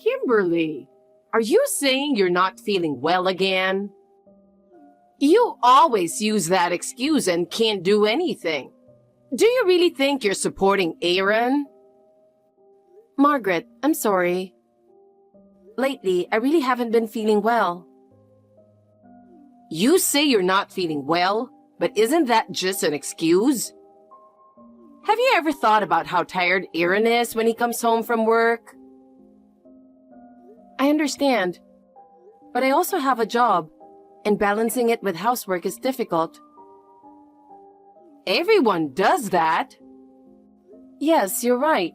Kimberly, are you saying you're not feeling well again? You always use that excuse and can't do anything. Do you really think you're supporting Aaron? Margaret, I'm sorry. Lately, I really haven't been feeling well. You say you're not feeling well, but isn't that just an excuse? Have you ever thought about how tired Aaron is when he comes home from work? I understand, but I also have a job, and balancing it with housework is difficult. Everyone does that. Yes, you're right.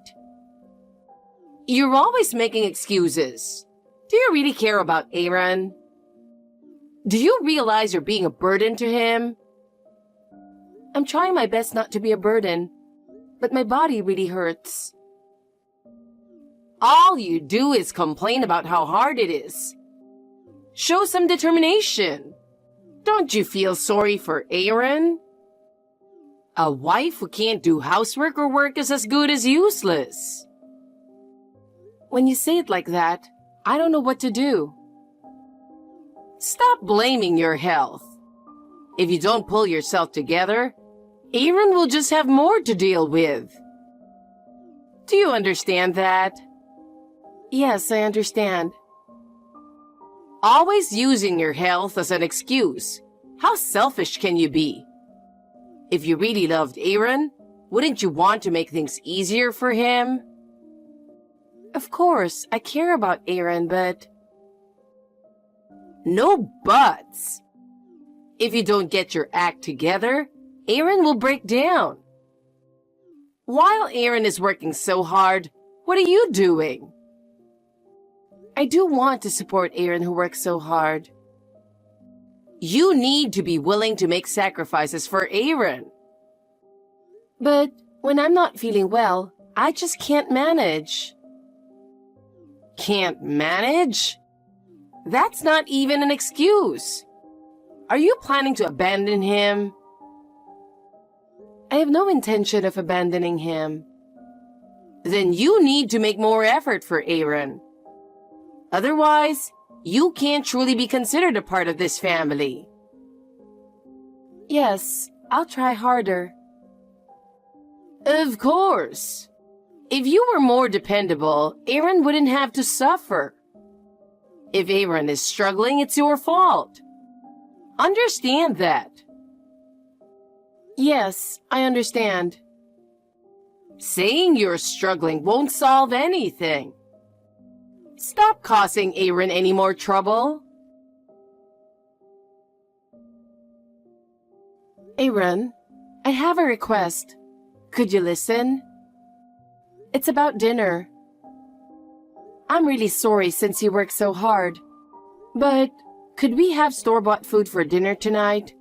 You're always making excuses. Do you really care about Aaron? Do you realize you're being a burden to him? I'm trying my best not to be a burden, but my body really hurts. All you do is complain about how hard it is. Show some determination. Don't you feel sorry for Aaron? A wife who can't do housework or work is as good as useless. When you say it like that, I don't know what to do. Stop blaming your health. If you don't pull yourself together, Aaron will just have more to deal with. Do you understand that? Yes, I understand. Always using your health as an excuse. How selfish can you be? If you really loved Aaron, wouldn't you want to make things easier for him? Of course, I care about Aaron, but... No buts. If you don't get your act together, Aaron will break down. While Aaron is working so hard, what are you doing? I do want to support Aaron who works so hard. You need to be willing to make sacrifices for Aaron. But when I'm not feeling well, I just can't manage. Can't manage? That's not even an excuse. Are you planning to abandon him? I have no intention of abandoning him. Then you need to make more effort for Aaron. Otherwise, you can't truly be considered a part of this family. Yes, I'll try harder. Of course. If you were more dependable, Aaron wouldn't have to suffer. If Aaron is struggling, it's your fault. Understand that. Yes, I understand. Saying you're struggling won't solve anything. Stop causing Aaron any more trouble. Aaron, I have a request. Could you listen? It's about dinner. I'm really sorry since you work so hard. But could we have store-bought food for dinner tonight?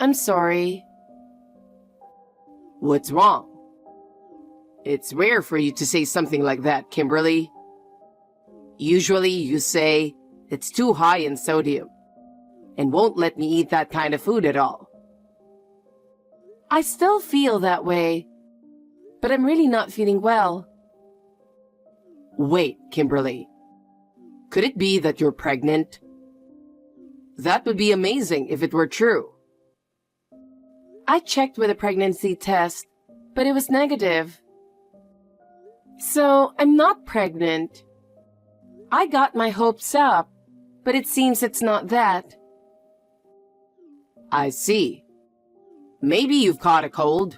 I'm sorry. What's wrong? It's rare for you to say something like that, Kimberly. Usually you say, it's too high in sodium, and won't let me eat that kind of food at all. I still feel that way, but I'm really not feeling well. Wait, Kimberly. Could it be that you're pregnant? That would be amazing if it were true. I checked with a pregnancy test, but it was negative. So I'm not pregnant. I got my hopes up, but it seems it's not that. I see. Maybe you've caught a cold.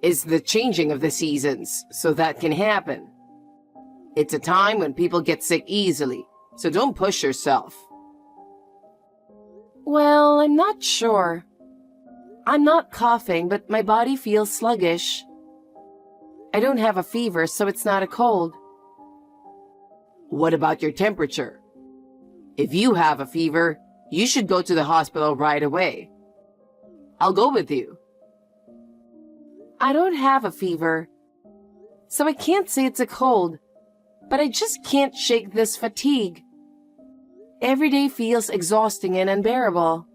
It's the changing of the seasons, so that can happen. It's a time when people get sick easily, so don't push yourself. Well, I'm not sure. I'm not coughing, but my body feels sluggish. I don't have a fever, so it's not a cold. What about your temperature? If you have a fever, you should go to the hospital right away. I'll go with you. I don't have a fever, so I can't say it's a cold, but I just can't shake this fatigue. Every day feels exhausting and unbearable.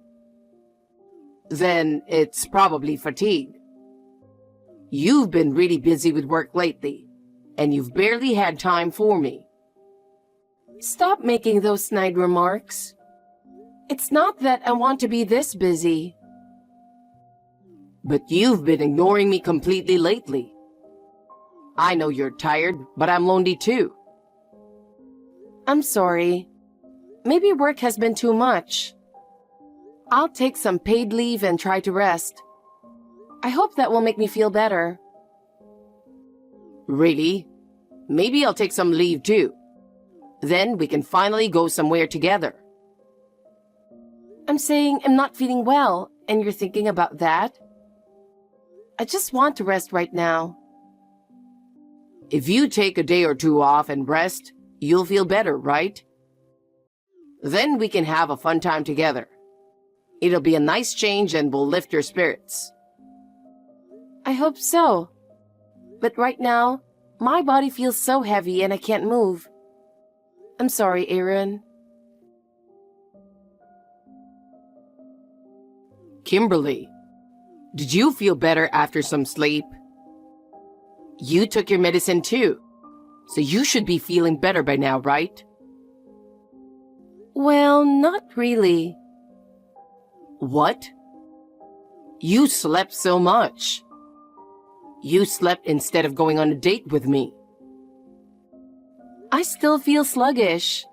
Then it's probably fatigue. You've been really busy with work lately, and you've barely had time for me. Stop making those snide remarks. It's not that I want to be this busy. But you've been ignoring me completely lately. I know you're tired, but I'm lonely too. I'm sorry. Maybe work has been too much. I'll take some paid leave and try to rest. I hope that will make me feel better. Really? Maybe I'll take some leave too. Then we can finally go somewhere together. I'm saying I'm not feeling well, and you're thinking about that? I just want to rest right now. If you take a day or two off and rest, you'll feel better, right? Then we can have a fun time together. It'll be a nice change and will lift your spirits. I hope so. But right now, my body feels so heavy and I can't move. I'm sorry, Aaron. Kimberly, did you feel better after some sleep? You took your medicine too, so you should be feeling better by now, right? Well, not really. What? You slept so much. You slept instead of going on a date with me. I still feel sluggish.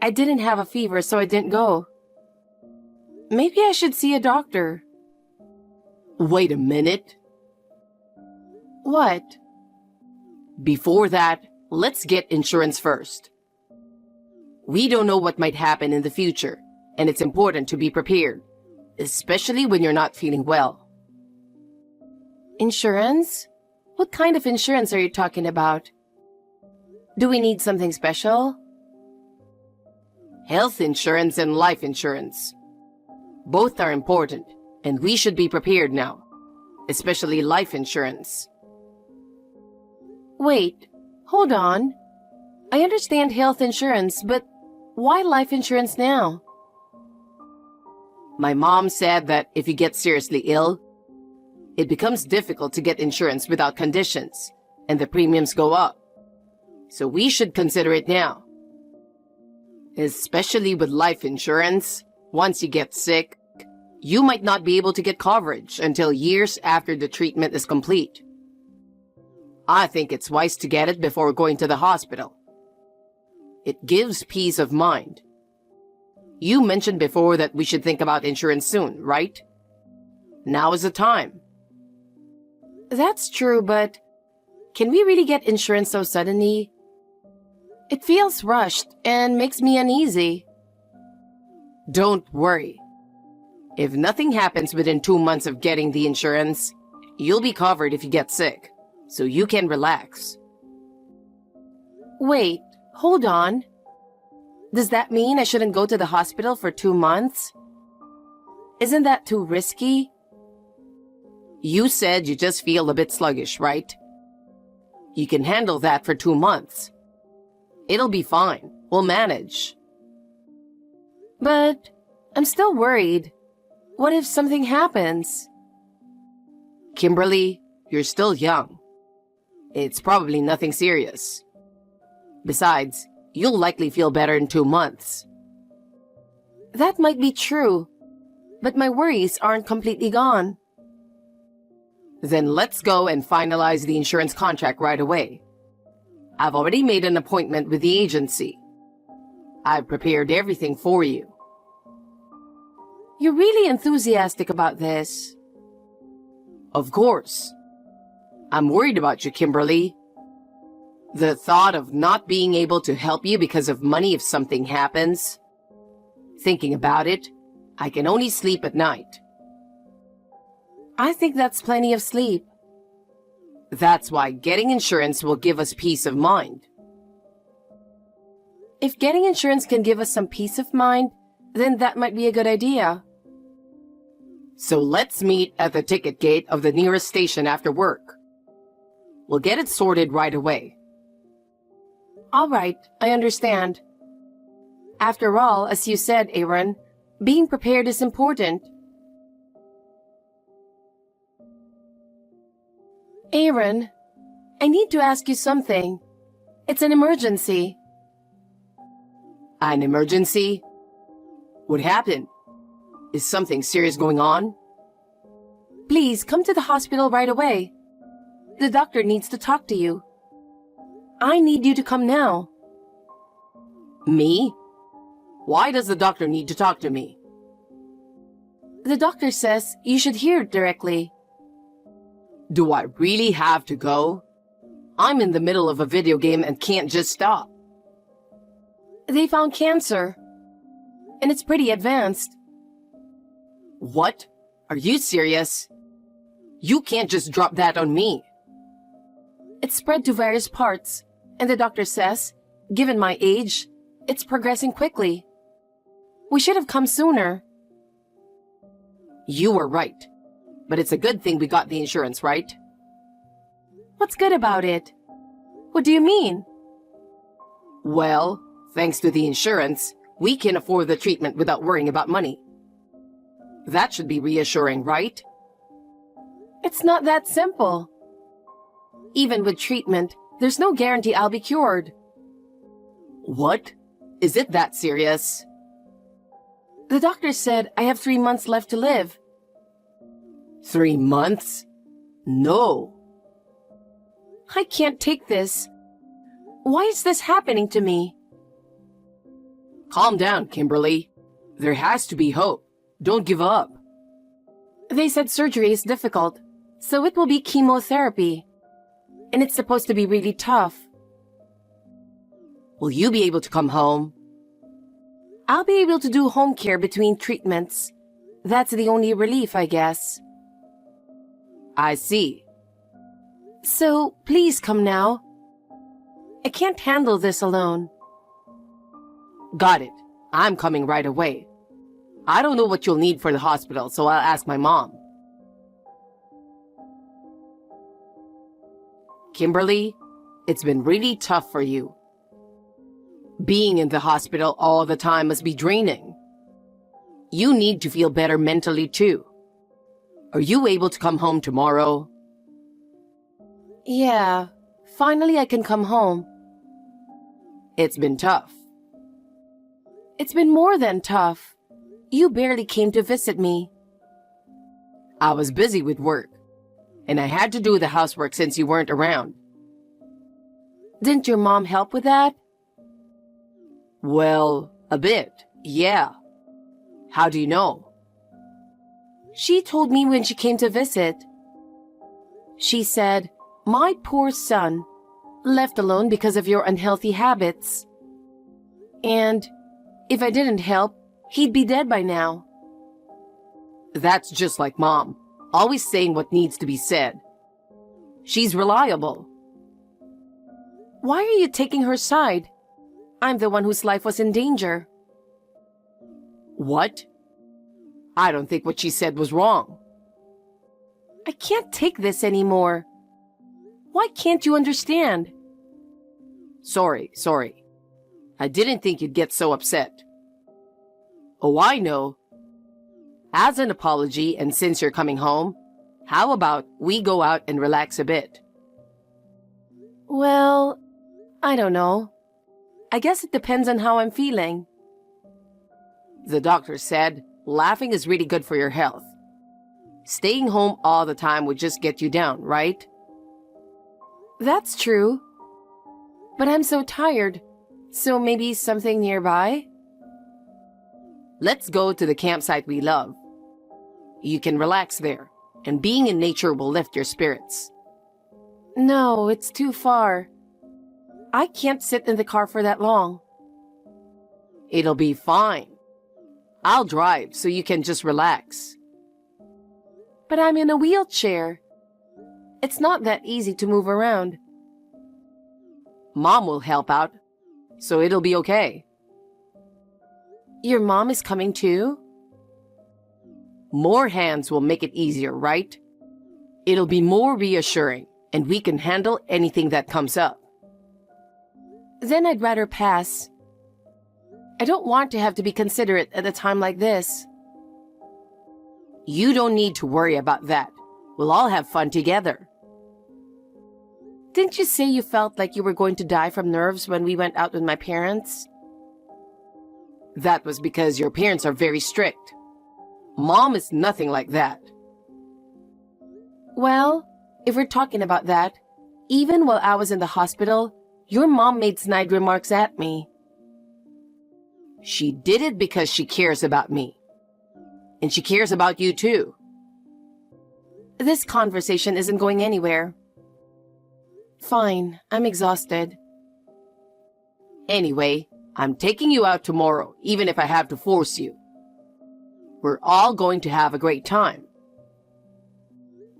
I didn't have a fever, so I didn't go. Maybe I should see a doctor. Wait a minute. What? Before that, let's get insurance first. We don't know what might happen in the future, and it's important to be prepared, especially when you're not feeling well. Insurance? What kind of insurance are you talking about? Do we need something special? Health insurance and life insurance. Both are important, and we should be prepared now, especially life insurance. Wait, hold on. I understand health insurance, but why life insurance now? My mom said that if you get seriously ill, it becomes difficult to get insurance without conditions, and the premiums go up. So we should consider it now. Especially with life insurance, once you get sick, you might not be able to get coverage until years after the treatment is complete. I think it's wise to get it before going to the hospital. It gives peace of mind. You mentioned before that we should think about insurance soon, right? Now is the time. That's true, but can we really get insurance so suddenly? It feels rushed and makes me uneasy. Don't worry. If nothing happens within 2 months of getting the insurance, you'll be covered if you get sick, so you can relax. Wait, hold on. Does that mean I shouldn't go to the hospital for 2 months? Isn't that too risky? You said you just feel a bit sluggish, right? You can handle that for 2 months. It'll be fine. We'll manage. But I'm still worried. What if something happens? Kimberly, you're still young. It's probably nothing serious. Besides, you'll likely feel better in 2 months. That might be true, but my worries aren't completely gone. Then let's go and finalize the insurance contract right away. I've already made an appointment with the agency. I've prepared everything for you. You're really enthusiastic about this. Of course. I'm worried about you, Kimberly. The thought of not being able to help you because of money if something happens. Thinking about it, I can only sleep at night. I think that's plenty of sleep. That's why getting insurance will give us peace of mind. If getting insurance can give us some peace of mind, then that might be a good idea. So let's meet at the ticket gate of the nearest station after work. We'll get it sorted right away. All right, I understand. After all, as you said, Aaron, being prepared is important. I need to ask you something. It's an emergency. An emergency? What happened? Is something serious going on? Please come to the hospital right away. The doctor needs to talk to you. I need you to come now. Me? Why does the doctor need to talk to me? The doctor says you should hear directly. Do I really have to go? I'm in the middle of a video game and can't just stop. They found cancer. And it's pretty advanced. What? Are you serious? You can't just drop that on me. It's spread to various parts, and the doctor says, given my age, it's progressing quickly. We should have come sooner. You were right. But it's a good thing we got the insurance, right? What's good about it? What do you mean? Well, thanks to the insurance, we can afford the treatment without worrying about money. That should be reassuring, right? It's not that simple. Even with treatment, there's no guarantee I'll be cured. What? Is it that serious? The doctor said I have 3 months left to live. 3 months? No. I can't take this. Why is this happening to me? Calm down, Kimberly. There has to be hope. Don't give up. They said surgery is difficult, so it will be chemotherapy. And it's supposed to be really tough. Will you be able to come home? I'll be able to do home care between treatments. That's the only relief, I guess. I see. So, please come now. I can't handle this alone. Got it. I'm coming right away. I don't know what you'll need for the hospital, so I'll ask my mom. Kimberly, it's been really tough for you. Being in the hospital all the time must be draining. You need to feel better mentally too. Are you able to come home tomorrow? Yeah, finally I can come home. It's been tough. It's been more than tough. You barely came to visit me. I was busy with work, and I had to do the housework since you weren't around. Didn't your mom help with that? Well, a bit, yeah. How do you know? She told me when she came to visit. She said, "My poor son, left alone because of your unhealthy habits. And if I didn't help, he'd be dead by now." That's just like Mom, always saying what needs to be said. She's reliable. Why are you taking her side? I'm the one whose life was in danger. What? I don't think what she said was wrong. I can't take this anymore. Why can't you understand? Sorry. I didn't think you'd get so upset. Oh, I know. As an apology, and since you're coming home, how about we go out and relax a bit? Well, I don't know. I guess it depends on how I'm feeling. The doctor said laughing is really good for your health. Staying home all the time would just get you down, right? That's true. But I'm so tired. So maybe something nearby? Let's go to the campsite we love. You can relax there, and being in nature will lift your spirits. No, it's too far. I can't sit in the car for that long. It'll be fine. I'll drive so you can just relax. But I'm in a wheelchair. It's not that easy to move around. Mom will help out, so it'll be okay. Your mom is coming too? More hands will make it easier, right? It'll be more reassuring, and we can handle anything that comes up. Then I'd rather pass. I don't want to have to be considerate at a time like this. You don't need to worry about that. We'll all have fun together. Didn't you say you felt like you were going to die from nerves when we went out with my parents? That was because your parents are very strict. Mom is nothing like that. Well, if we're talking about that, even while I was in the hospital, your mom made snide remarks at me. She did it because she cares about me. And she cares about you too. This conversation isn't going anywhere. Fine, I'm exhausted. Anyway, I'm taking you out tomorrow, even if I have to force you. We're all going to have a great time.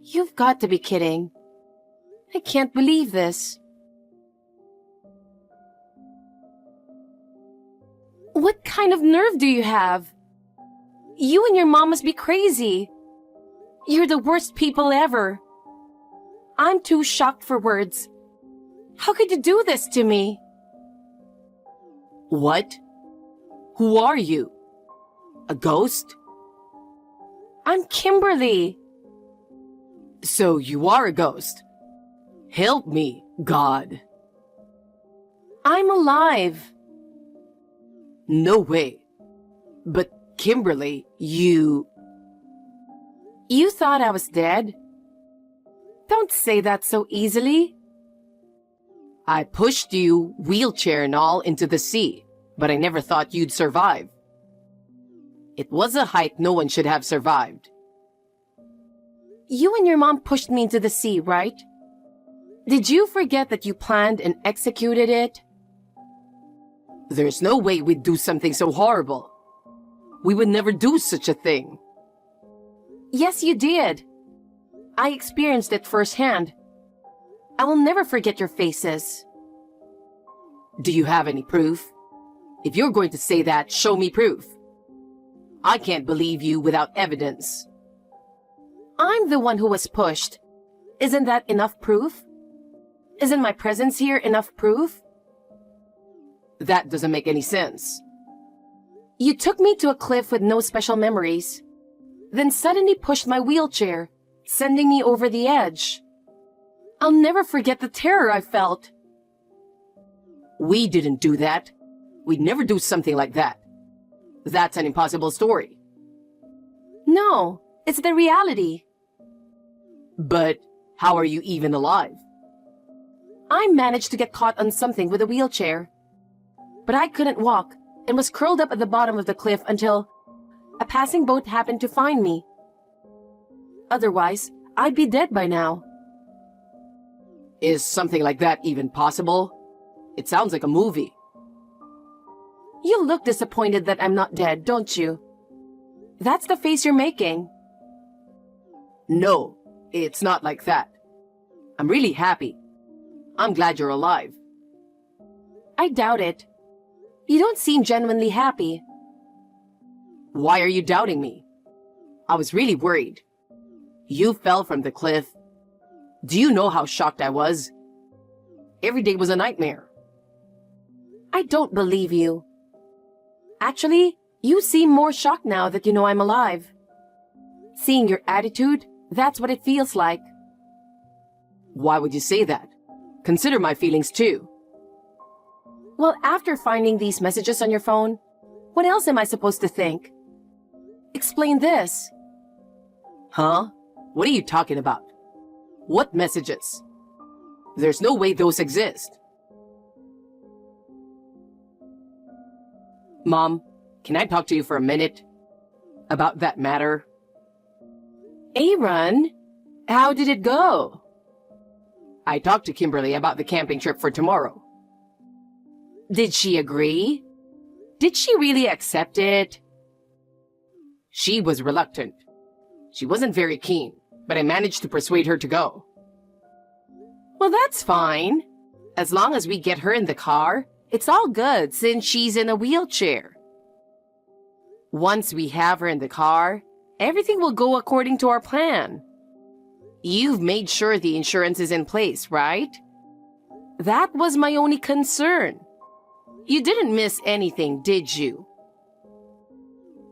You've got to be kidding. I can't believe this. What kind of nerve do you have? You and your mom must be crazy. You're the worst people ever. I'm too shocked for words. How could you do this to me? What? Who are you? A ghost? I'm Kimberly. So you are a ghost. Help me, God. I'm alive. No way. But Kimberly, you... You thought I was dead? Don't say that so easily. I pushed you, wheelchair and all, into the sea, but I never thought you'd survive. It was a height no one should have survived. You and your mom pushed me into the sea, right? Did you forget that you planned and executed it? There's no way we'd do something so horrible. We would never do such a thing. Yes, you did. I experienced it firsthand. I will never forget your faces. Do you have any proof? If you're going to say that, show me proof. I can't believe you without evidence. I'm the one who was pushed. Isn't that enough proof? Isn't my presence here enough proof? That doesn't make any sense. You took me to a cliff with no special memories, then suddenly pushed my wheelchair, sending me over the edge. I'll never forget the terror I felt. We didn't do that. We'd never do something like that. That's an impossible story. No, it's the reality. But how are you even alive? I managed to get caught on something with a wheelchair. But I couldn't walk and was curled up at the bottom of the cliff until a passing boat happened to find me. Otherwise, I'd be dead by now. Is something like that even possible? It sounds like a movie. You look disappointed that I'm not dead, don't you? That's the face you're making. No, it's not like that. I'm really happy. I'm glad you're alive. I doubt it. You don't seem genuinely happy. Why are you doubting me? I was really worried. You fell from the cliff. Do you know how shocked I was? Every day was a nightmare. I don't believe you. Actually, you seem more shocked now that you know I'm alive. Seeing your attitude, that's what it feels like. Why would you say that? Consider my feelings too. Well, after finding these messages on your phone, what else am I supposed to think? Explain this. Huh? What are you talking about? What messages? There's no way those exist. Mom, can I talk to you for a minute? About that matter? Aaron, how did it go? I talked to Kimberly about the camping trip for tomorrow. Did she agree? Did she really accept it? She was reluctant. She wasn't very keen, but I managed to persuade her to go. Well, that's fine. As long as we get her in the car, it's all good since she's in a wheelchair. Once we have her in the car, everything will go according to our plan. You've made sure the insurance is in place, right? That was my only concern. You didn't miss anything, did you?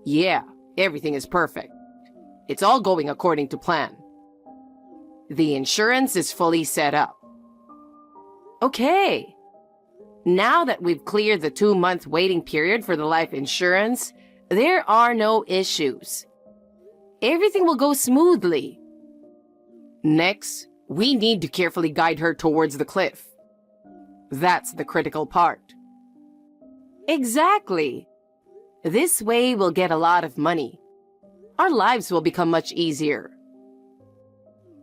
Yeah, everything is perfect. It's all going according to plan. The insurance is fully set up. Okay. Now that we've cleared the 2-month waiting period for the life insurance, there are no issues. Everything will go smoothly. Next, we need to carefully guide her towards the cliff. That's the critical part. Exactly. This way we'll get a lot of money. Our lives will become much easier.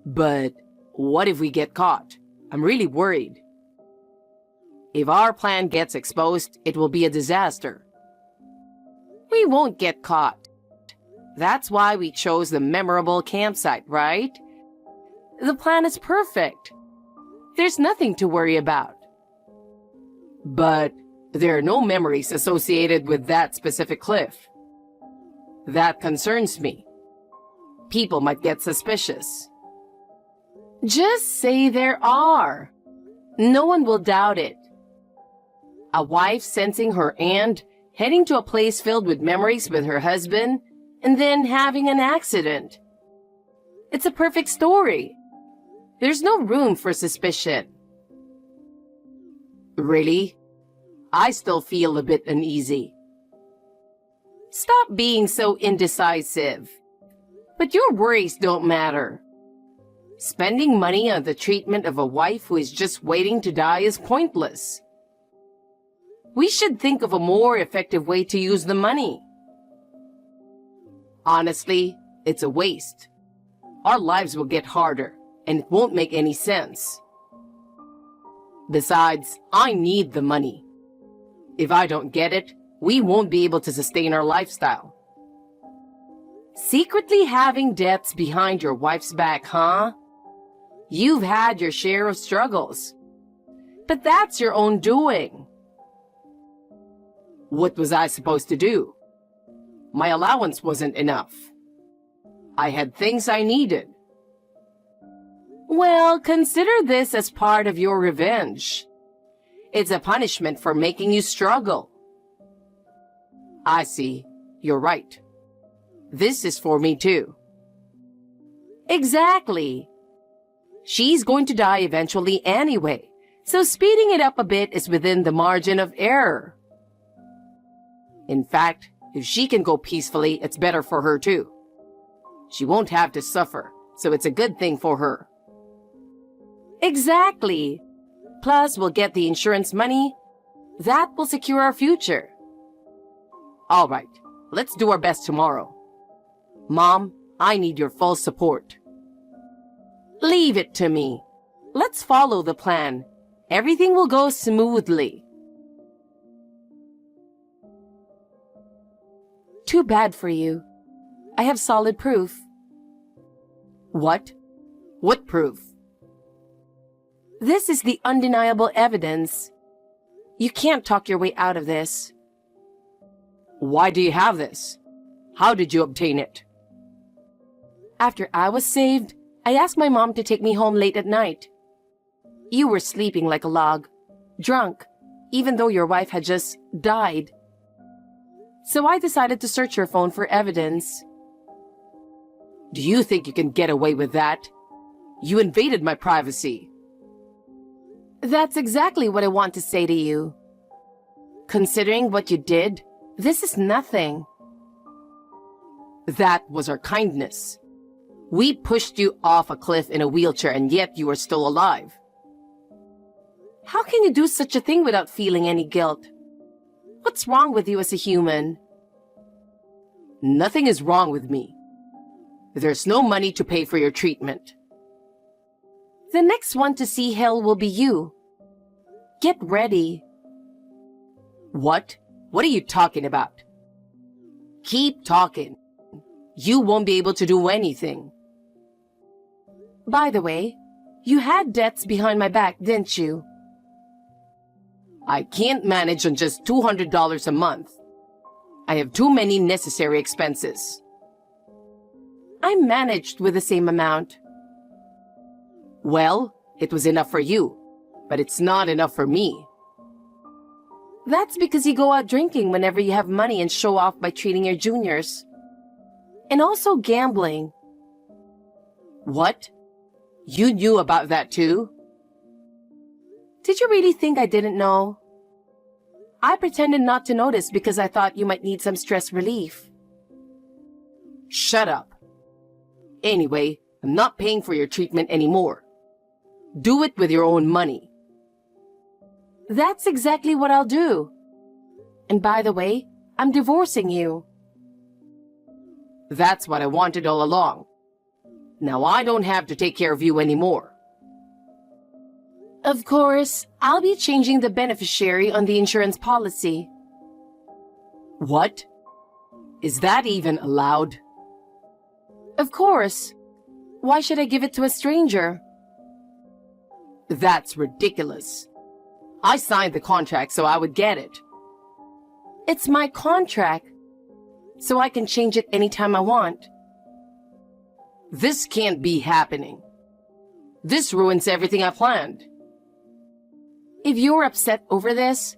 But what if we get caught? I'm really worried. If our plan gets exposed, it will be a disaster. We won't get caught. That's why we chose the memorable campsite, right? The plan is perfect. There's nothing to worry about. But there are no memories associated with that specific cliff. That concerns me. People might get suspicious. Just say there are. No one will doubt it. A wife sensing her aunt heading to a place filled with memories with her husband and then having an accident. It's a perfect story. There's no room for suspicion. Really? I still feel a bit uneasy. Stop being so indecisive. But your worries don't matter. Spending money on the treatment of a wife who is just waiting to die is pointless. We should think of a more effective way to use the money. Honestly, it's a waste. Our lives will get harder, and it won't make any sense. Besides, I need the money. If I don't get it, we won't be able to sustain our lifestyle. Secretly having debts behind your wife's back, huh? You've had your share of struggles. But that's your own doing. What was I supposed to do? My allowance wasn't enough. I had things I needed. Well, consider this as part of your revenge. It's a punishment for making you struggle. I see. You're right. This is for me too. Exactly. She's going to die eventually anyway, so speeding it up a bit is within the margin of error. In fact, if she can go peacefully, it's better for her too. She won't have to suffer, so it's a good thing for her. Exactly. Plus, we'll get the insurance money. That will secure our future. All right, let's do our best tomorrow. Mom, I need your full support. Leave it to me. Let's follow the plan. Everything will go smoothly. Too bad for you. I have solid proof. What? What proof? This is the undeniable evidence. You can't talk your way out of this. Why do you have this? How did you obtain it? After I was saved, I asked my mom to take me home late at night. You were sleeping like a log, drunk, even though your wife had just died. So I decided to search your phone for evidence. Do you think you can get away with that? You invaded my privacy. That's exactly what I want to say to you. Considering what you did, this is nothing. That was our kindness. We pushed you off a cliff in a wheelchair and yet you are still alive. How can you do such a thing without feeling any guilt? What's wrong with you as a human? Nothing is wrong with me. There's no money to pay for your treatment. The next one to see hell will be you. Get ready. What? What are you talking about? Keep talking. You won't be able to do anything. By the way, you had debts behind my back, didn't you? I can't manage on just $200 a month. I have too many necessary expenses. I managed with the same amount. Well, it was enough for you, but it's not enough for me. That's because you go out drinking whenever you have money and show off by treating your juniors. And also gambling. What? You knew about that too? Did you really think I didn't know? I pretended not to notice because I thought you might need some stress relief. Shut up. Anyway, I'm not paying for your treatment anymore. Do it with your own money. That's exactly what I'll do. And by the way, I'm divorcing you. That's what I wanted all along. Now I don't have to take care of you anymore. Of course, I'll be changing the beneficiary on the insurance policy. What? Is that even allowed? Of course. Why should I give it to a stranger? That's ridiculous. I signed the contract so I would get it. It's my contract, so I can change it anytime I want. This can't be happening. This ruins everything I planned. If you're upset over this,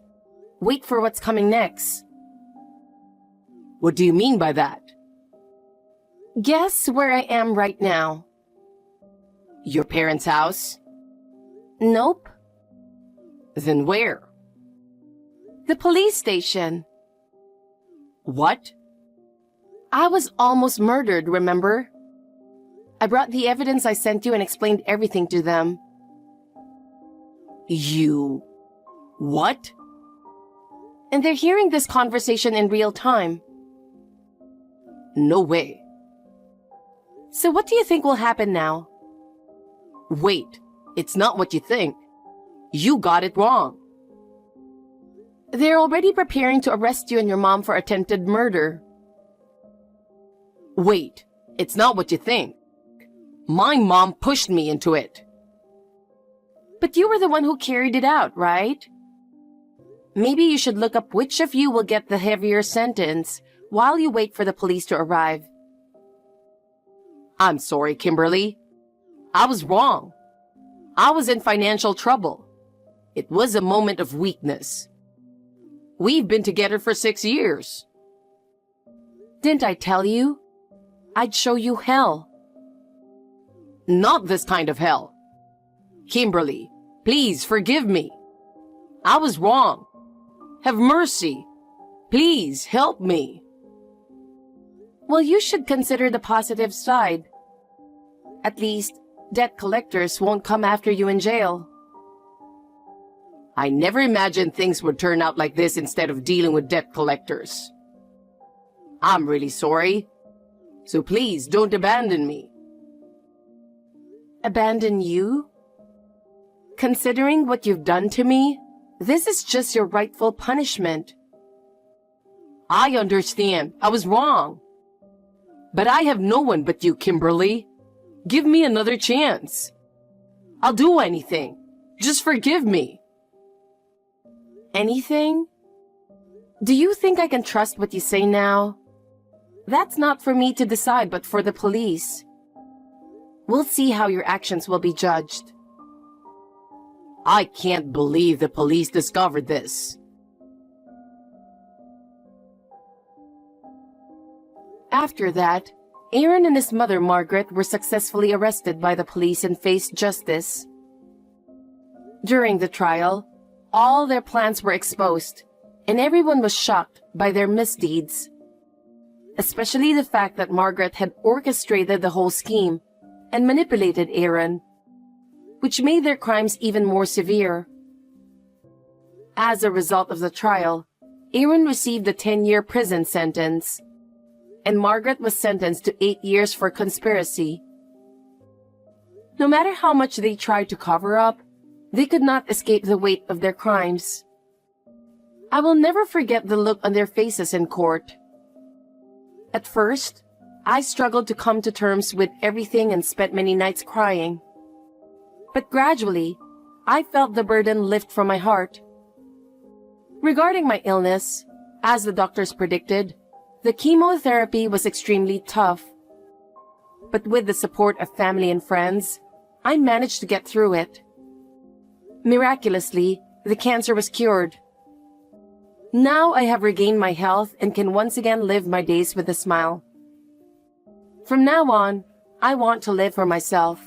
wait for what's coming next. What do you mean by that? Guess where I am right now? Your parents' house? Nope. Then where? The police station. What? I was almost murdered, remember? I brought the evidence I sent you and explained everything to them. You... What? And they're hearing this conversation in real time. No way. So what do you think will happen now? Wait, it's not what you think. You got it wrong. They're already preparing to arrest you and your mom for attempted murder. Wait, it's not what you think. My mom pushed me into it. But you were the one who carried it out, right? Maybe you should look up which of you will get the heavier sentence while you wait for the police to arrive. I'm sorry, Kimberly. I was wrong. I was in financial trouble. It was a moment of weakness. We've been together for 6 years. Didn't I tell you? I'd show you hell. Not this kind of hell. Kimberly, please forgive me. I was wrong. Have mercy. Please help me. Well, you should consider the positive side. At least, debt collectors won't come after you in jail. I never imagined things would turn out like this instead of dealing with debt collectors. I'm really sorry. So please don't abandon me. Abandon you? Considering what you've done to me, this is just your rightful punishment. I understand. I was wrong. But I have no one but you, Kimberly. Give me another chance. I'll do anything. Just forgive me. Anything? Do you think I can trust what you say now? That's not for me to decide, but for the police. We'll see how your actions will be judged. I can't believe the police discovered this. After that, Aaron and his mother Margaret were successfully arrested by the police and faced justice. During the trial, all their plans were exposed, and everyone was shocked by their misdeeds. Especially the fact that Margaret had orchestrated the whole scheme and manipulated Aaron, which made their crimes even more severe. As a result of the trial, Aaron received a 10-year prison sentence, and Margaret was sentenced to 8 years for conspiracy. No matter how much they tried to cover up, they could not escape the weight of their crimes. I will never forget the look on their faces in court. At first, I struggled to come to terms with everything and spent many nights crying. But gradually, I felt the burden lift from my heart. Regarding my illness, as the doctors predicted, the chemotherapy was extremely tough. But with the support of family and friends, I managed to get through it. Miraculously, the cancer was cured. Now I have regained my health and can once again live my days with a smile. From now on, I want to live for myself.